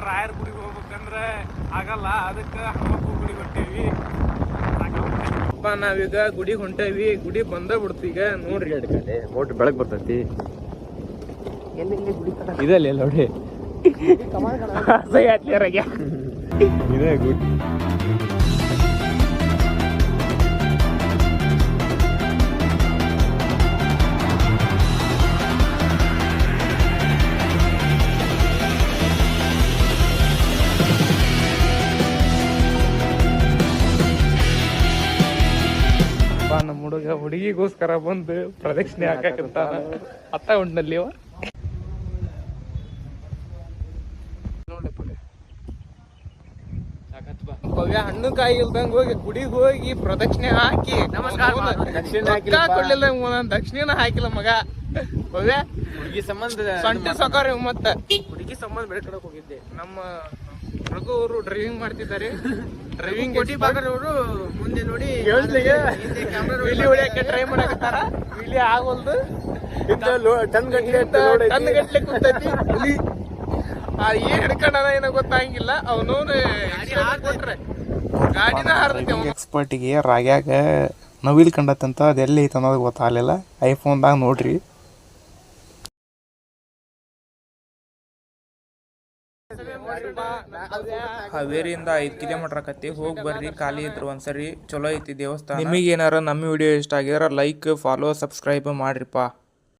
ರಾಯರ ಗುಡಿಗೆ ಹೋಗ್ಬೇಕಂದ್ರೆ ಆಗಲ್ಲ, ಅದಕ್ಕೆ ಹನುಮಪ್ಪ ಗುಡಿಗೆ ಹೊಂಟೇವಿ. ನಾವೀಗ ಗುಡಿಗೆ ಹೊಂಟೇವಿ, ಗುಡಿ ಬಂದ ಬಿಡ್ತೀಗ ನೋಡ್ರಿ. ಮೋಟ್ರ್ ಬೆಳಕ್ ಬರ್ತೈತಿ ಇದಲ್ಲ ನೋಡಿ ಇದೇ ಗುಡಿ. ನಮ್ಮ ಹುಡುಗ ಹುಡುಗಿಗೋಸ್ಕರ ಬಂದು ಪ್ರದಕ್ಷಿಣೆ ಹಾಕಂತಾನ. ಅತ್ತ ಉಂಟಲ್ಲಿ ಅವ ಭವ್ಯ ಹಣ್ಣು ಕಾಯಿ ಇಲ್ದಂಗ ಹೋಗಿ ಗುಡಿಗೆ ಹೋಗಿ ಪ್ರದಕ್ಷಿಣೆ ಹಾಕಿ ಕೊಡ್ಲಿಲ್ಲ, ದಕ್ಷಿಣ ಹಾಕಿಲ್ಲ ಮಗ. ಭವ್ಯ ಹುಡುಗಿ ಸಂಬಂಧ ಸೊಂಟಿ ಸೊಕಾರ ಮತ್ತ ಹುಡುಗಿ ಸಂಬಂಧ ಬೆಳ್ಕೊಳಕ್ ಹೋಗಿದ್ದೆ. ನಮ್ಮ ರಘು ಅವರು ಡ್ರೈವಿಂಗ್ ಮಾಡ್ತಿದ್ದಾರೆ. ಡ್ರೈವಿಂಗ್ ಅವರು ಮುಂದೆ ನೋಡಿ ವಿಲಿ ಹೊಡಿಯಕ್ಕೆ ಟ್ರೈ ಮಾಡಕತ್ತಾರ. ವಿಲಿ ಆಗೋಲ್ದು, ಟನ್ ಗಟ್ಲೆ ಕುಂತೈತಿ. ಏನ್ ಹಿಡ್ಕೊಂಡನ ಏನೋ ಗೊತ್ತಾಗಿಲ್ಲ. ಅವನು ಕೊಟ್ರೆ ಗಾಡಿನ ಹಾರತೈತಿ. ಎಕ್ಸ್ಪರ್ಟಿಗೆ ರಾಗ್ಯಾಗ ನವಿಲ್ ಕಂಡತ್ತಂತ ಅದೆಲ್ಲಿ ಐತೆ ಅನ್ನೋದು ಗೊತ್ತಾಗಲಿಲ್ಲ. ಐಫೋನ್ದಾಗ ನೋಡ್ರಿ. ಹಾವೇರಿಯಿಂದ 5 ಕಿಲೋಮೀಟರ್ ಆಕತಿ. ಹೋಗಿ ಬರ್ರಿ, ಖಾಲಿ ಇದ್ರು ಒಂದ್ಸರಿ. ಚಲೋ ಐತಿ ದೇವಸ್ಥಾನ. ನಿಮಗೆ ಏನಾರ ನಮ್ಮ ವಿಡಿಯೋ ಇಷ್ಟ ಆಗಿದ್ರೆ ಲೈಕ್, ಫಾಲೋ, ಸಬ್ಸ್ಕ್ರೈಬ್ ಮಾಡ್ರಿಪ್ಪ.